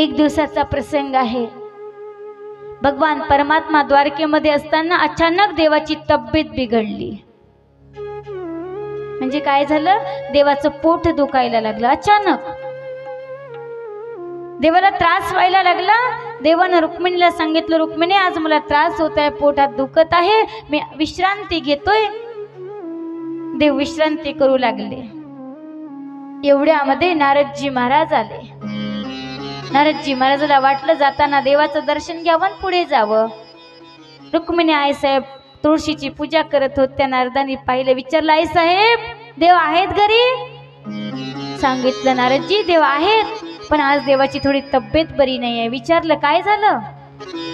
एक दिवसाचा प्रसंग आहे। भगवान परमात्मा द्वारकेमध्ये असताना अचानक देवाची तब्येत बिघडली। म्हणजे काय झालं, देवाचं पोट दुखायला लागलं। अचानक देवाला त्रास व्हायला लागला। देवानं रुक्मिणीला सांगितलं, रुक्मिणी आज मला त्रास होत आहे, पोटात दुखत आहे, मी विश्रांती घेतोय। देव विश्रांती करू लागले। एवढ्यामध्ये नारदजी महाराज आले। नारदजी महाराजाला वाटलं जाताना देवाचं दर्शन घ्यावं आणि पुढे जावं। रुक्मिणी आई साहेब तुळशीची पूजा करत होत्या। नारदांनी पाहिलं, विचारलं आई साहेब देव आहेत घरी? सांगितलं नारदजी देव आहेत, पण आज देवाची थोडी तब्येत बरी नाही आहे। विचारलं काय झालं?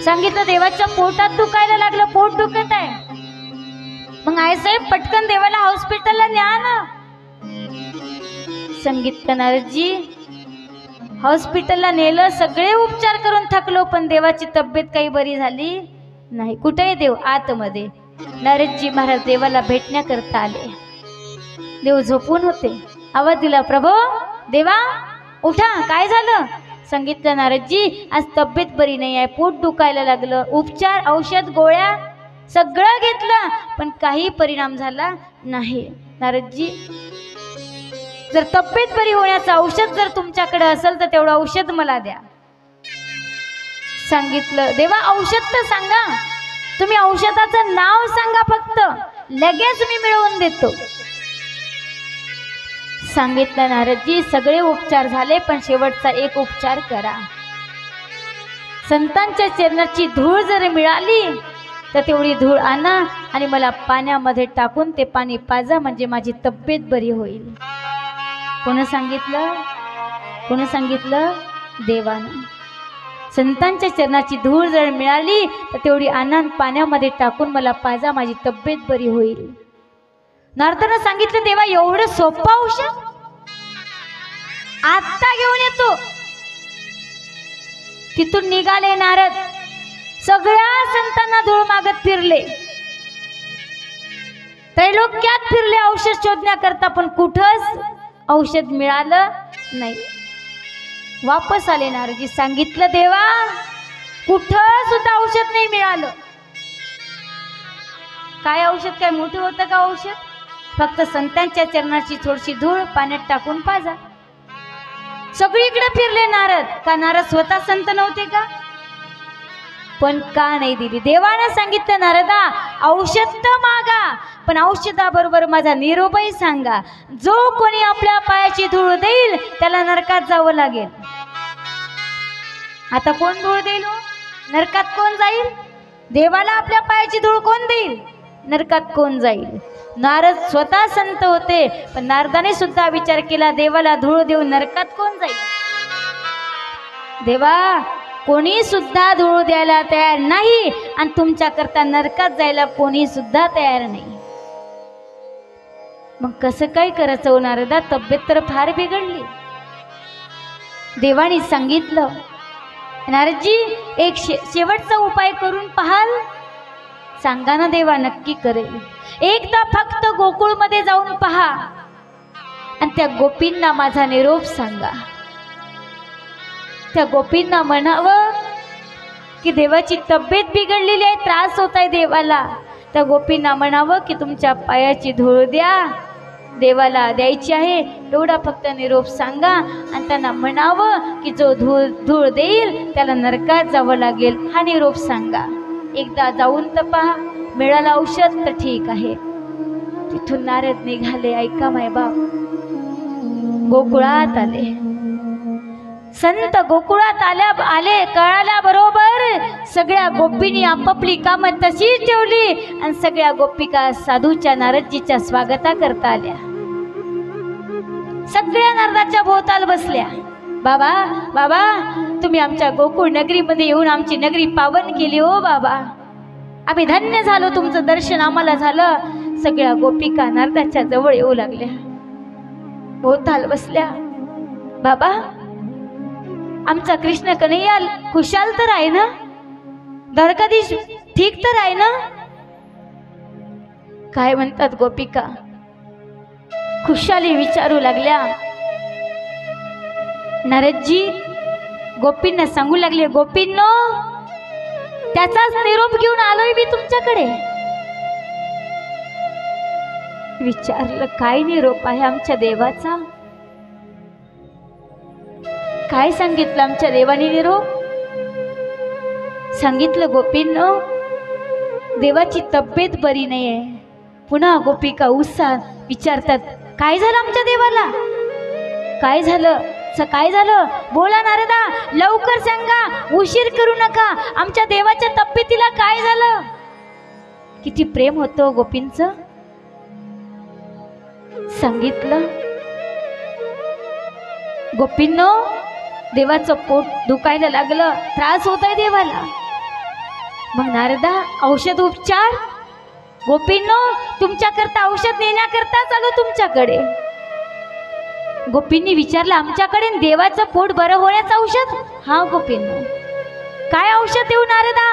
सांगितलं देवाच्या पोटात दुखायला लागलं, पोट दुखत आहे। मग आई साहेब पटकन देवाला हॉस्पिटलला न्या ना। सांगितलं नारदजी हॉस्पिटलला नेलं, सगळे उपचार करून थकलो, पण देवाची तब्येत काही बरी झाली नाही। कुठे आहे देव? आतमध्ये। नारदजी महाराज देवाला भेटण्याकरता आले। देव झोपून होते। आवाज दिला, प्रभू देवा उठा, काय झालं? सांगितलं नारदजी आज तब्येत बरी नाही आहे, पोट दुखायला लागलं, उपचार औषध गोळ्या सगळं घेतलं, पण काही परिणाम झाला नाही। नारदजी जर तब्येत बरी होण्याचं औषध जर तुमच्याकडे असेल तर तेवढं औषध मला द्या। सांगितलं देवा औषध तर सांगा, तुम्ही औषधाचं नाव सांगा फक्त, लगेच मी मिळवून देतो। सांगितलं नारदजी सगळे उपचार झाले, पण शेवटचा एक उपचार करा। संतांच्या चरणाची धूळ जर मिळाली तर तेवढी धूळ आणा आणि मला पाण्यामध्ये टाकून ते पाणी पाजा, म्हणजे माझी तब्येत बरी होईल। कोण सांगितलं? कोण सांगितलं? देवानं। संतांच्या चरणाची धूळ जर मिळाली तर तेवढी आणा, पाण्यामध्ये टाकून मला पाजा, माझी तब्येत बरी होईल। नारदांना सांगितलं देवा एवढं सोपं औषध? आत्ता घेऊन येतो। तिथून निघाले नारद, सगळ्या संतांना धूळ मागत फिरले, त्रैलोक्यात फिरले औषध शोधण्याकरता, पण कुठंच औषध मिळालं नाही। वापस आले नारदजी, सांगितलं देवा कुठं सुद्धा औषध नाही मिळालं। काय औषध? काय मोठं होतं का औषध? फक्त संतांच्या चरणाची थोडीशी धूळ पाण्यात टाकून पाजा। सगळीकडे फिरले नारद, का नारद स्वतः संत नव्हते का? पण का नाही दिली? देवानं सांगितलं नारदा औषध तर मागा, पण औषधाबरोबर माझा निरोपही सांगा। जो कोणी आपल्या पायाची धूळ देईल त्याला नरकात जावं लागेल। आता कोण धूळ देईल? नरकात कोण जाईल? देवाला आपल्या पायाची धूळ कोण देईल? नरकात कोण जाईल? नारद स्वतः संत होते, पण नारदाने सुद्धा विचार केला देवाला धूळ देऊन नरकात कोण जाईल? देवा कोणी सुद्धा धूळ द्यायला तयार नाही, आणि तुमच्या करता नरकात जायला कोणी सुद्धा तयार नाही। मग कसं काय करायचं हो नारदा? तब्येत तर फार बिघडली। देवाने सांगितलं नारदजी एक शेवटचा उपाय करून पाहाल? सांगा ना देवा, नक्की करेल। एकदा फक्त गोकुळमध्ये जाऊन पहा आणि त्या गोपींना माझा निरोप सांगा। त्या गोपींना म्हणावं की देवाची तब्येत बिघडलेली आहे, त्रास होत आहे देवाला। त्या गोपींना म्हणावं की तुमच्या पायाची धूळ द्या, देवाला द्यायची आहे, एवढा फक्त निरोप सांगा। आणि त्यांना म्हणावं की जो धूळ देईल त्याला नरकात जावं लागेल, हा निरोप सांगा। एकदा जाऊन तर पहा, मिळालं औषध तर ठीक आहे। तिथून नारद निघाले। ऐका मायबाप, गोकुळात आले। संत गोकुळात आले, कळाल्याबरोबर सगळ्या गोपींनी आपापली कामं तशीच ठेवली आणि सगळ्या गोपिका साधूच्या नारदजीच्या स्वागताकरता आल्या। सगळ्या नारदाच्या भोवताल बसल्या। बाबा बाबा तुम्ही आमच्या गोकुळ नगरीमध्ये येऊन आमची नगरी पावन केली हो बाबा, आम्ही धन्य झालो, तुमचं दर्शन आम्हाला झालं। सगळ्या गोपिका नारदाच्या जवळ येऊ लागल्या, भोवताल बसल्या। बाबा आमचा कृष्ण कन्हैया खुशाल तर आहे ना? द्वारकाधीश ठीक तर आहे ना? काय म्हणतात गोपिका? खुशाली विचारू लागल्या, नारदजी गोपींना सांगू लागले, गोपींनो त्याचाच निरोप घेऊन आलोय मी तुमच्याकडे. विचारलं, काय निरोप आहे आमच्या देवाचा? काय सांगितलं आमच्या देवाने निरोप? सांगितलं, गोपींनो देवाची तब्येत बरी नाहीये. पुन्हा गोपिका उत्साहात विचारतात, काय झालं आमच्या देवाला? काय झालं? काय झालं? बोला नारदा, लवकर सांगा, उशीर करू नका. आमच्या देवाच्या तब्येतीला काय झालं? किती प्रेम होतं गोपींचं. सांगितलं, गोपींनो देवाचं पोट दुखायला लागलं, त्रास होत आहे देवाला. मग नारदा, औषध उपचार? गोपींनो तुमच्याकरता औषध नेण्याकरता चालू तुमच्याकडे. गोपींनी विचारलं, आमच्याकडे देवाचं पोट बरं होण्याचं औषध? हा गोपींनो. काय औषध देऊ नारदा?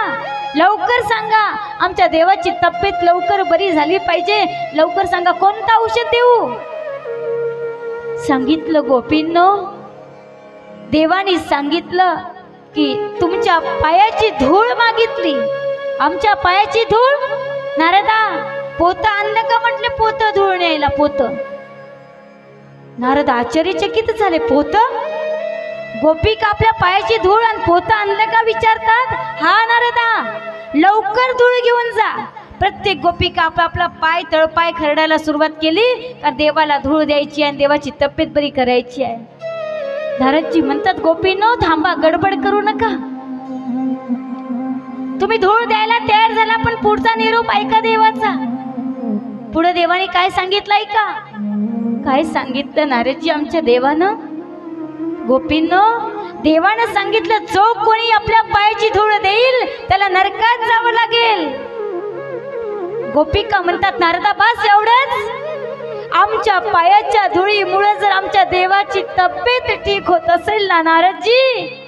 लवकर सांगा, आमच्या देवाची तब्येत लवकर बरी झाली पाहिजे, लवकर सांगा, कोणतं औषध देऊ? सांगितलं, गोपींनो देवानी सांगितलं की तुमच्या पायाची धूळ मागितली. आमच्या पायाची धूळ? नारदा पोतं आणलं का म्हटले, पोतं धूळ न्यायला. पोतं? नारद आश्चर्यचकित झाले. पोतं? गोपिका आपल्या पायाची धूळ आणि पोतं आणलं का विचारतात. हा नारदा, लवकर धूळ घेऊन जा. प्रत्येक गोपिका आपला पाय तळपाय खरडायला सुरुवात केली का देवाला धूळ द्यायची आणि देवाची तब्येत बरी करायची आहे. नारदजी म्हणतात, गोपींनो थांबा, गडबड करू नका. तुम्ही धूळ द्यायला तयार झाला, पण पुढचा निरोप ऐका देवाचा. पुढे देवाने काय सांगितलं ऐका. काय सांगितलं नारदजी आमच्या देवानं? गोपींनो देवानं सांगितलं, जो कोणी आपल्या पायाची धूळ देईल त्याला नरकात जावं लागेल. गोपिका म्हणतात, नारदा बस एवढंच? आमच्या पायाच्या धुळीमुळे जर आमच्या देवाची तब्येत ठीक होत असेल ना नारदजी,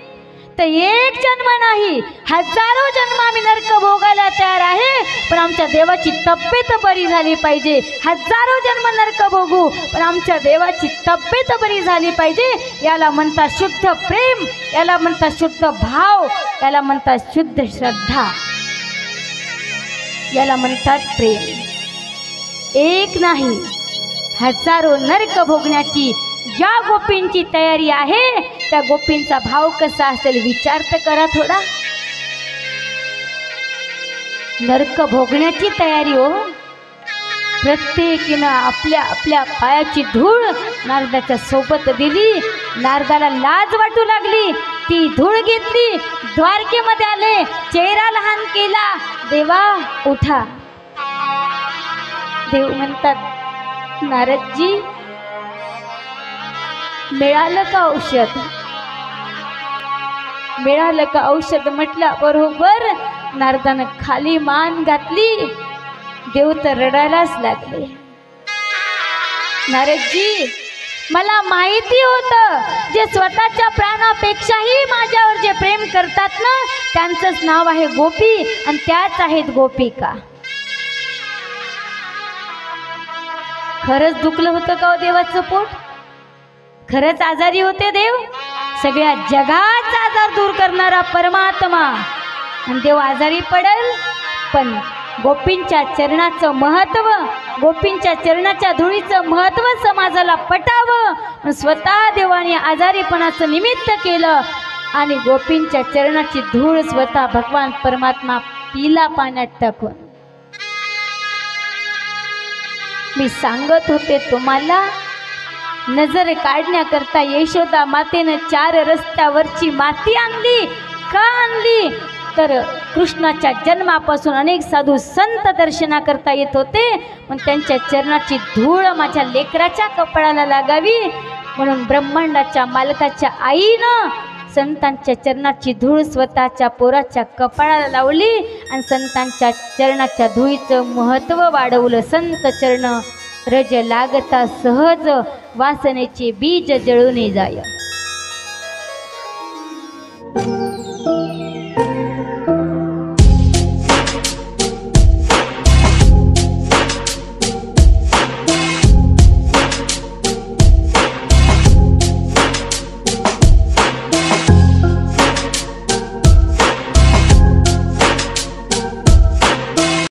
तर एक जन्म नाही, हजारो जन्म आम्ही नरक भोगायला तयार आहे, पण आमच्या देवाची तब्येत बरी झाली पाहिजे. हजारो जन्म नरक भोगू, पण आमच्या देवाची तब्येत बरी झाली पाहिजे. याला म्हणतात शुद्ध प्रेम, याला म्हणतात शुद्ध भाव, याला म्हणतात शुद्ध श्रद्धा, याला म्हणतात प्रेम. एक नाही, हजारो नरक भोगण्याची ज्या गोपींची तयारी आहे, त्या गोपींचा भाव कसा असेल विचार तर करा थोडा. नरक भोगण्याची तयारी हो. प्रत्येकीनं आपल्या आपल्या पायाची धूळ नारदाच्या सोबत दिली. नारदाला लाज वाटू लागली. ती धूळ घेतली, द्वारकेमध्ये आले, चेहरा लहान केला. देवा उठा. देव म्हणतात, नारदजी मिळालं का औषध? मिळालं का औषध म्हटलं बरोबर नारदानं खाली मान घातली. देव तर रडायलाच लागले. नारदजी मला माहिती होतं, जे स्वतःच्या प्राणापेक्षाही माझ्यावर जे प्रेम करतात ना, त्यांचंच नाव आहे गोपी आणि त्याच आहेत गोपिका. खरंच दुखलं होतं का देवाचं पोट? खरंच आजारी होते देव? सगळ्या जगाचा आजार दूर करणारा परमात्मा आणि देव आजारी पडेल? पण गोपींच्या चरणाचं महत्व, गोपींच्या चरणाच्या धुळीचं महत्व समाजाला पटावं, स्वतः देवाने आजारीपणाचं निमित्त केलं आणि गोपींच्या चरणाची धूळ स्वतः भगवान परमात्मा पिला पाण्यात टाकून. मी सांगत होते तुम्हाला, नजर काढण्याकरता यशोदा मातेनं 4 रस्त्यावरची माती आणली. का आणली? तर कृष्णाच्या जन्मापासून अनेक साधू संत दर्शनाकरता येत होते, पण त्यांच्या चरणाची धूळ माझ्या लेकराच्या कपाळाला लागावी म्हणून ब्रह्मांडाच्या मालकाच्या आईनं संतांच्या चरणाची धूळ स्वतःच्या पोराच्या कपाळाला लावली आणि संतांच्या चरणाच्या धुळीचं महत्त्व वाढवलं. संत चरण रज लागता सहज, वासनेचे बीज जळून जाय.